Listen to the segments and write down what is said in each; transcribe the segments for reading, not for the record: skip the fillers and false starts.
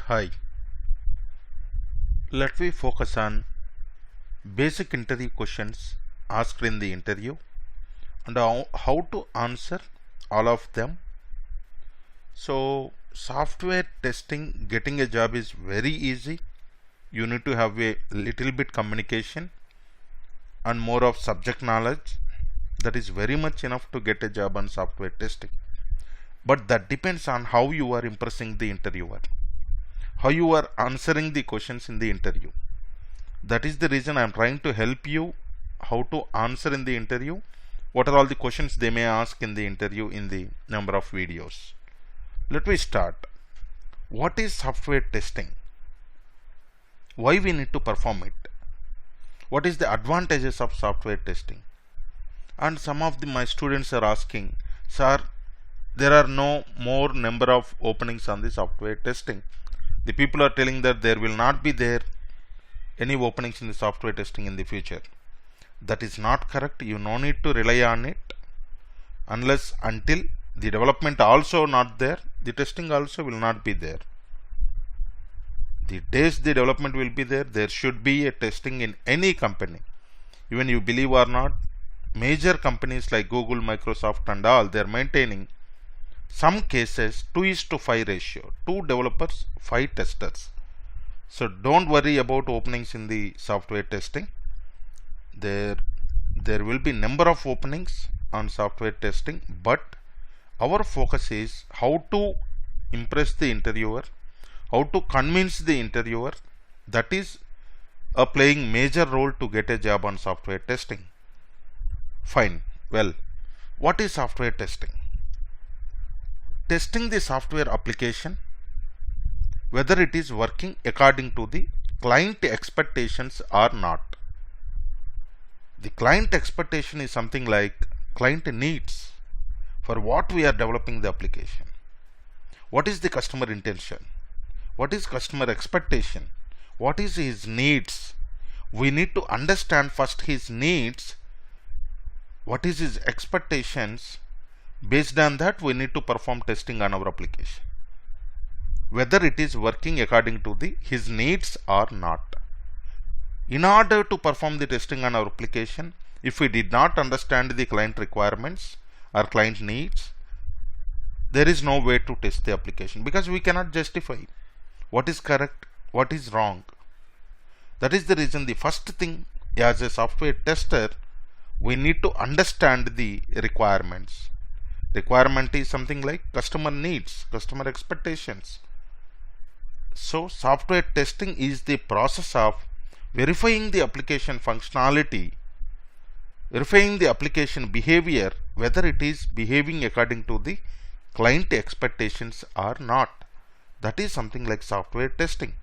Hi, let me focus on basic interview questions asked in the interview and how to answer all of them. So, software testing, getting a job is very easy. You need to have a little bit communication and more of subject knowledge. That is very much enough to get a job on software testing. But that depends on how you are impressing the interviewer, how you are answering the questions in the interview. That is the reason I am trying to help you how to answer in the interview. What are all the questions they may ask in the interview in the number of videos. Let me start. What is software testing? Why we need to perform it? What is the advantages of software testing? And some of my students are asking, sir, there are no more number of openings on the software testing. The people are telling that there will not be any openings in the software testing in the future. That is not correct. You no need to rely on it until the development also not there, the testing also will not be there. The days the development will be there, there should be a testing in any company. Even you believe or not, major companies like Google, Microsoft and all, they are maintaining some cases 2:5 ratio, 2 developers, 5 testers. So don't worry about openings in the software testing. There will be number of openings on software testing, but our focus is how to impress the interviewer, how to convince the interviewer. That is playing major role to get a job on software testing. Fine. Well, what is software testing? Testing the software application, whether it is working according to the client expectations or not. The client expectation is something like client needs for what we are developing the application. What is the customer intention? What is customer expectation? What is his needs? We need to understand first his needs. What is his expectations? Based on that, we need to perform testing on our application, whether it is working according to his needs or not. In order to perform the testing on our application, if we did not understand the client requirements or client needs, there is no way to test the application, because we cannot justify what is correct, what is wrong. That is the reason the first thing as a software tester, we need to understand the requirements. Requirement is something like customer needs, customer expectations. So software testing is the process of verifying the application functionality, verifying the application behavior, whether it is behaving according to the client expectations or not. That is something like software testing.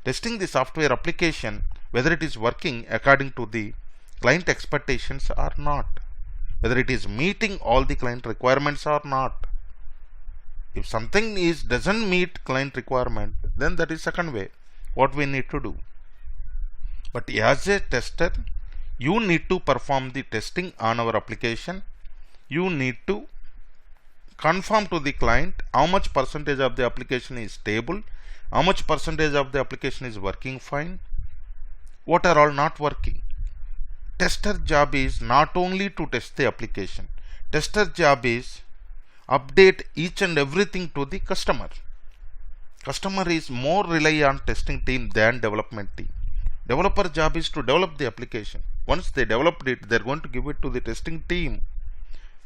Testing the software application, whether it is working according to the client expectations or not, whether it is meeting all the client requirements or not. If something doesn't meet client requirement, then that is second way what we need to do. But as a tester, you need to perform the testing on our application. You need to confirm to the client how much percentage of the application is stable, how much percentage of the application is working fine, what are all not working. Tester job is not only to test the application. Tester job is update each and everything to the customer. Customer is more rely on testing team than development team. Developer job is to develop the application. Once they developed it, they are going to give it to the testing team.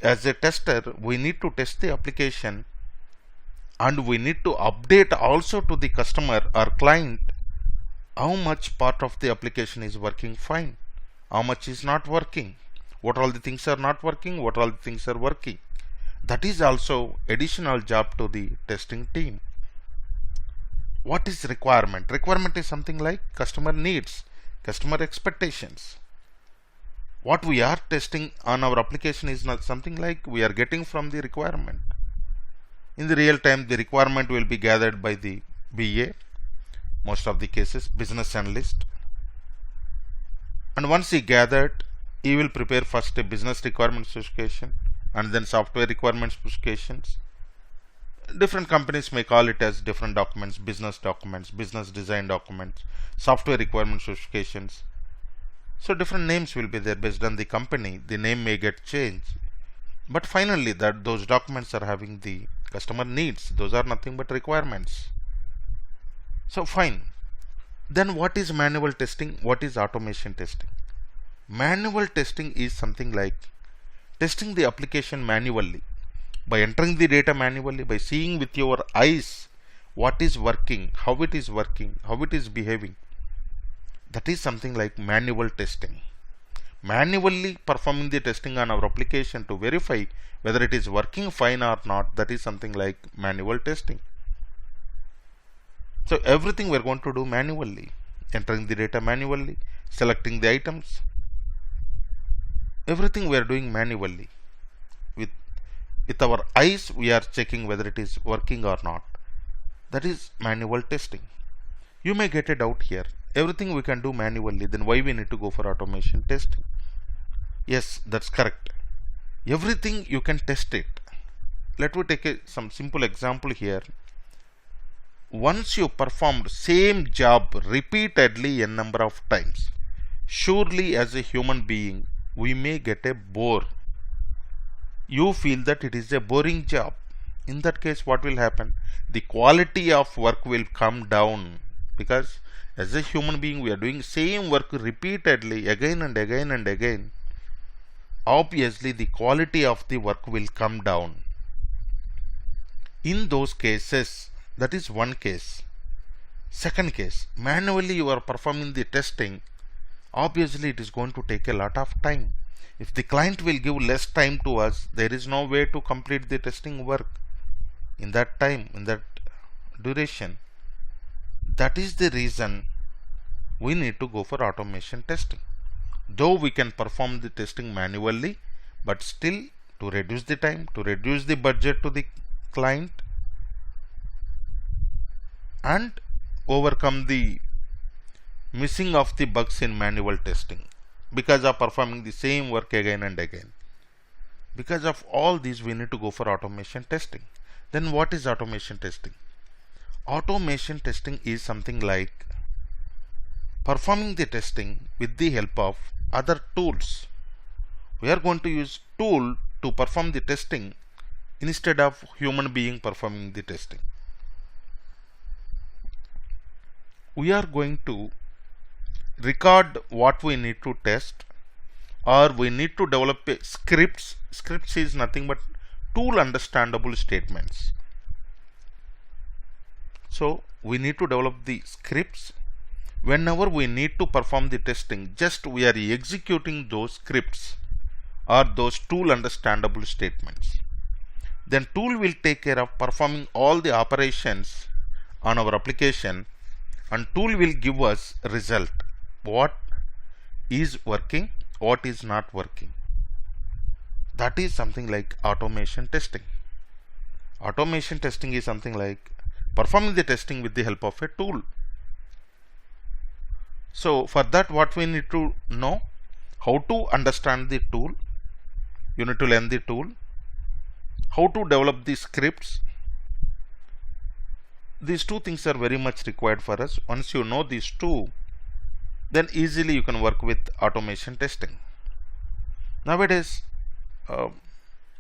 As a tester, we need to test the application and we need to update also to the customer or client how much part of the application is working fine, how much is not working, what all the things are not working, what all the things are working. That is also additional job to the testing team. What is requirement? Requirement is something like customer needs, customer expectations. What we are testing on our application is not something like we are getting from the requirement. In the real time, the requirement will be gathered by the BA, most of the cases business analyst. And once he gathered, he will prepare first a business requirement specification and then software requirement specifications. Different companies may call it as different documents, business design documents, software requirement specifications. So different names will be there based on the company. The name may get changed, but finally those documents are having the customer needs. Those are nothing but requirements. So fine. Then what is manual testing? What is automation testing? Manual testing is something like testing the application manually, by entering the data manually, by seeing with your eyes what is working, how it is working, how it is behaving. That is something like manual testing. Manually performing the testing on our application to verify whether it is working fine or not, that is something like manual testing. So everything we are going to do manually, entering the data manually, selecting the items, everything we are doing manually. With our eyes we are checking whether it is working or not. That is manual testing. You may get a doubt here. Everything we can do manually, then why we need to go for automation testing? Yes, that's correct. Everything you can test it. Let me take some simple example here. Once you performed same job repeatedly a number of times, surely as a human being we may get a bore. You feel that it is a boring job. In that case, what will happen? The quality of work will come down, because as a human being we are doing same work repeatedly again and again and again. Obviously the quality of the work will come down. In those cases, that is one case. Second case, manually you are performing the testing. Obviously it is going to take a lot of time. If the client will give less time to us, there is no way to complete the testing work in that time, in that duration. That is the reason we need to go for automation testing. Though we can perform the testing manually, but still to reduce the time, to reduce the budget to the client, and overcome the missing of the bugs in manual testing because of performing the same work again and again. Because of all these we need to go for automation testing. Then what is automation testing? Automation testing is something like performing the testing with the help of other tools. We are going to use tool to perform the testing instead of human being performing the testing. We are going to record what we need to test, or we need to develop scripts. Scripts is nothing but tool understandable statements. So we need to develop the scripts. Whenever we need to perform the testing, just we are executing those scripts or those tool understandable statements. Then tool will take care of performing all the operations on our application, and tool will give us result. What is working, what is not working. That is something like automation testing. Automation testing is something like performing the testing with the help of a tool. So for that, what we need to know, how to understand the tool. You need to learn the tool, how to develop the scripts. These two things are very much required for us. Once you know these two, then easily you can work with automation testing. Nowadays,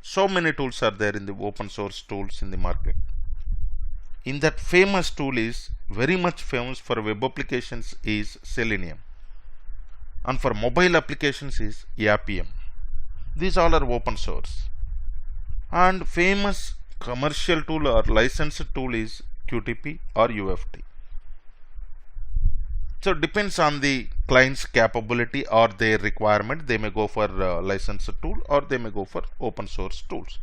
so many tools are there in the open source tools in the market. In that, famous tool is very much famous for web applications is Selenium, and for mobile applications is APM. These all are open source. And famous commercial tool or licensed tool is QTP or UFT. So it depends on the client's capability or their requirement. They may go for licensed tool or they may go for open source tools.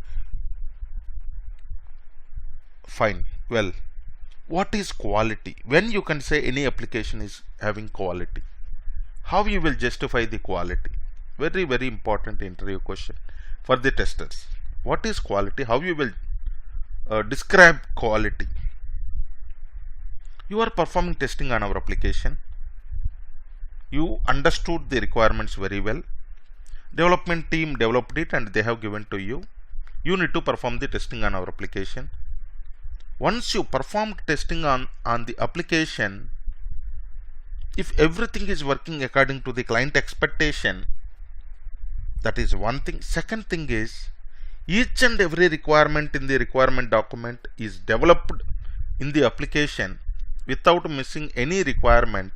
Fine. Well, what is quality? When you can say any application is having quality, how you will justify the quality? Very, very important interview question for the testers. What is quality? How you will describe quality? You are performing testing on our application. You understood the requirements very well. Development team developed it and they have given to you. You need to perform the testing on our application. Once you perform testing on the application, if everything is working according to the client expectation, that is one thing. Second thing is, each and every requirement in the requirement document is developed in the application without missing any requirement.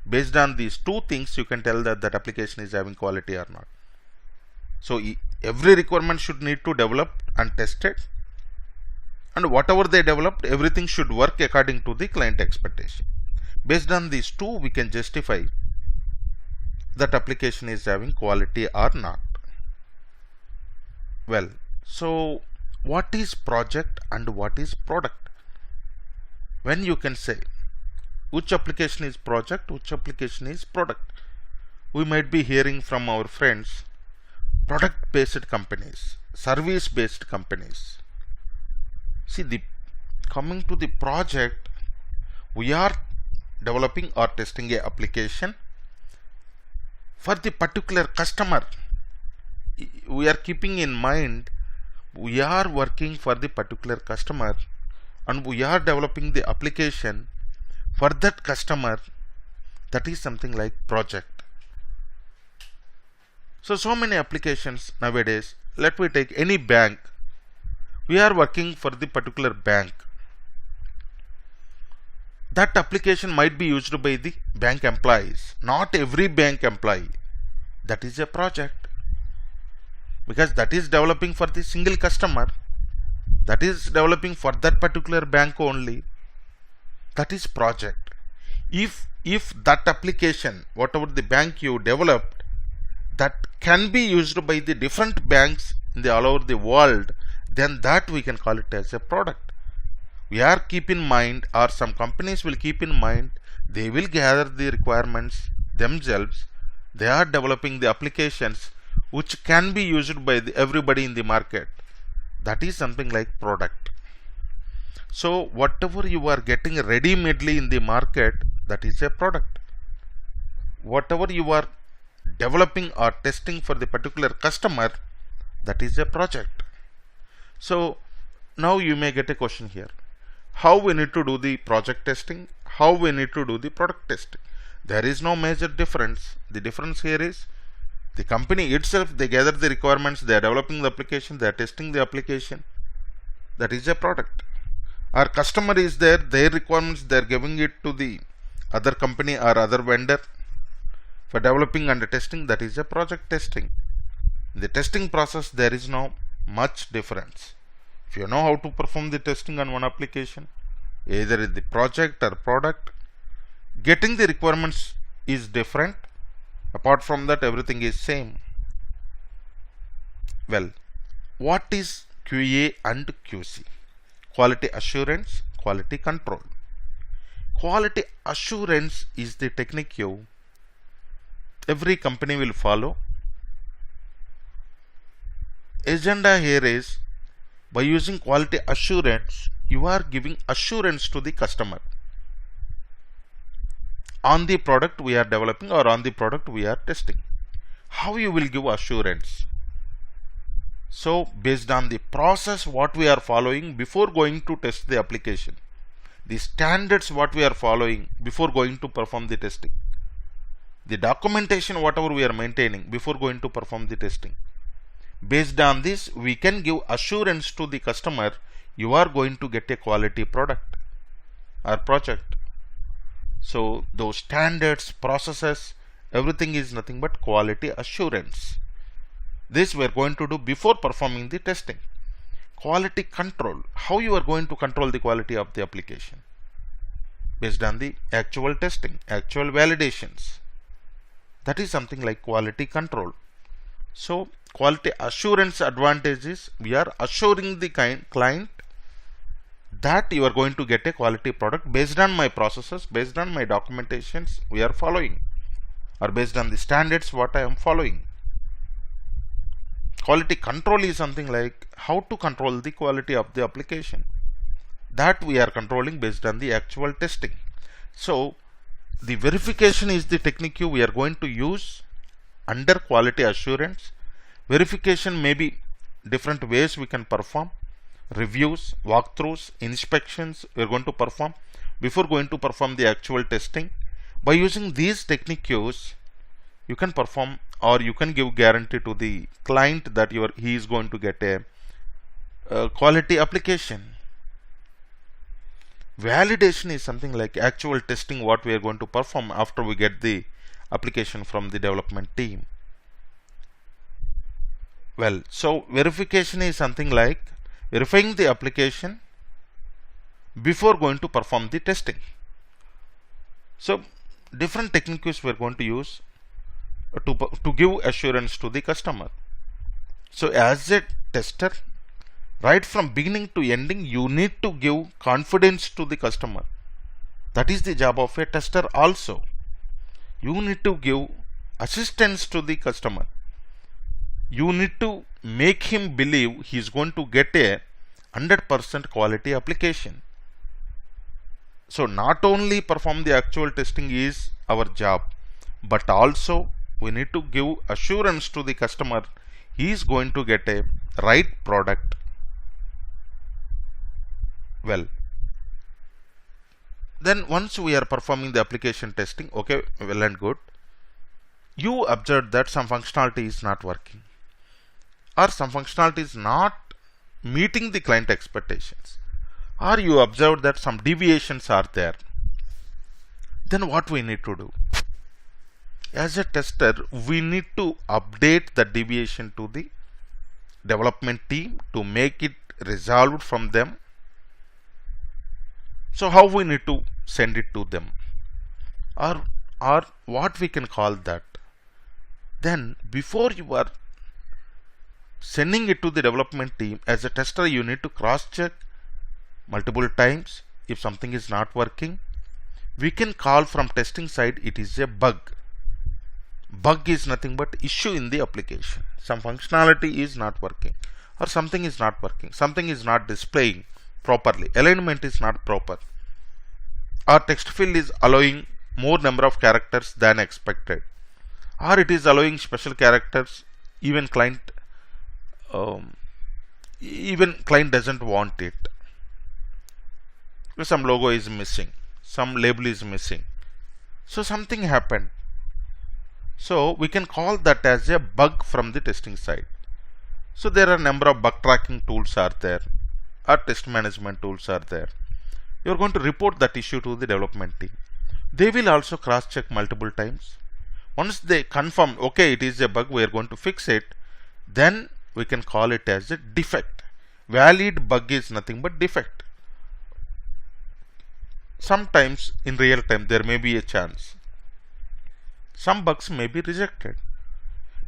Based on these two things, you can tell that that application is having quality or not. So every requirement should need to develop and test it, and whatever they developed, everything should work according to the client expectation. Based on these two, we can justify that application is having quality or not. Well, so what is project and what is product? When you can say which application is project, which application is product? We might be hearing from our friends, product based companies, service based companies. See, coming to the project, we are developing or testing a application for the particular customer. We are keeping in mind we are working for the particular customer and we are developing the application for that customer. That is something like project. So many applications nowadays. Let me take any bank. We are working for the particular bank. That application might be used by the bank employees, not every bank employee. That is a project, because that is developing for the single customer, that is developing for that particular bank only. That is project. If that application, whatever the bank you developed, that can be used by the different banks in the all over the world, then that we can call it as a product. We are keep in mind, or some companies will keep in mind, they will gather the requirements themselves. They are developing the applications which can be used by everybody in the market. That is something like product. So whatever you are getting ready-madely in the market, that is a product. Whatever you are developing or testing for the particular customer, that is a project. So now you may get a question here. How we need to do the project testing? How we need to do the product testing? There is no major difference. The difference here is the company itself, they gather the requirements, they are developing the application, they are testing the application. That is a product. Our customer is there, their requirements, they are giving it to the other company or other vendor for developing and testing. That is a project testing. In the testing process, there is no much difference. If you know how to perform the testing on one application, either in the project or product, getting the requirements is different. Apart from that, everything is same. Well, what is QA and QC? Quality assurance, quality control. Quality assurance is the technique every company will follow. Agenda here is, by using quality assurance, you are giving assurance to the customer on the product we are developing or on the product we are testing. How you will give assurance? So based on the process what we are following before going to test the application, the standards what we are following before going to perform the testing, the documentation whatever we are maintaining before going to perform the testing, based on this we can give assurance to the customer you are going to get a quality product or project. So those standards, processes, everything is nothing but quality assurance. This we are going to do before performing the testing. Quality control. How you are going to control the quality of the application? Based on the actual testing, actual validations. That is something like quality control. So quality assurance advantage is, we are assuring the client that you are going to get a quality product based on my processes, based on my documentations we are following, or based on the standards what I am following. Quality control is something like how to control the quality of the application. That we are controlling based on the actual testing. So the verification is the technique we are going to use under quality assurance. Verification may be different ways we can perform. reviews, walkthroughs, inspections we are going to perform before going to perform the actual testing. By using these techniques, you can perform or you can give guarantee to the client that he is going to get a quality application. Validation is something like actual testing what we are going to perform after we get the application from the development team. Well, so verification is something like verifying the application before going to perform the testing. So different techniques we are going to use to give assurance to the customer. So as a tester, right from beginning to ending, you need to give confidence to the customer. That is the job of a tester also. You need to give assistance to the customer. You need to make him believe he is going to get a 100% quality application. So not only perform the actual testing is our job, but also we need to give assurance to the customer he is going to get a right product. Well, then once we are performing the application testing, okay, well and good, you observe that some functionality is not working or some functionality is not meeting the client expectations, or you observe that some deviations are there. Then what we need to do? As a tester, we need to update the deviation to the development team to make it resolved from them. So how we need to send it to them, or what we can call that? Then before you are sending it to the development team, as a tester you need to cross check multiple times. If something is not working, we can call from testing side it is a bug. Bug is nothing but issue in the application. Some functionality is not working or something is not working, something is not displaying properly, alignment is not proper, or text field is allowing more number of characters than expected, or it is allowing special characters even client doesn't want it. Some logo is missing, some label is missing, so something happened. So we can call that as a bug from the testing side. So there are a number of bug tracking tools are there, or test management tools are there. You are going to report that issue to the development team. They will also cross check multiple times. Once they confirm, okay, it is a bug, we are going to fix it, then we can call it as a defect. Valid bug is nothing but defect. Sometimes in real time there may be a chance some bugs may be rejected,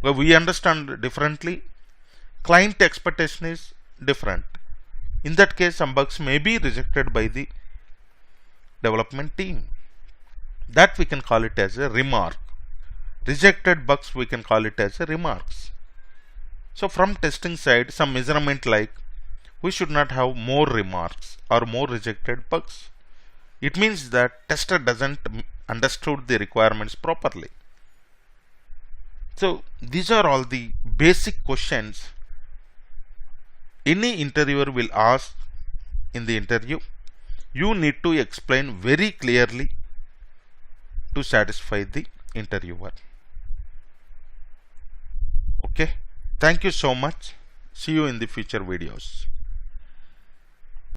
but we understand differently. Client expectation is different. In that case, some bugs may be rejected by the development team. That we can call it as a remark. Rejected bugs we can call it as a remarks. So from testing side, some measurement like we should not have more remarks or more rejected bugs. It means that tester doesn't understood the requirements properly. So these are all the basic questions any interviewer will ask in the interview. You need to explain very clearly to satisfy the interviewer. Okay, thank you so much. See you in the future videos.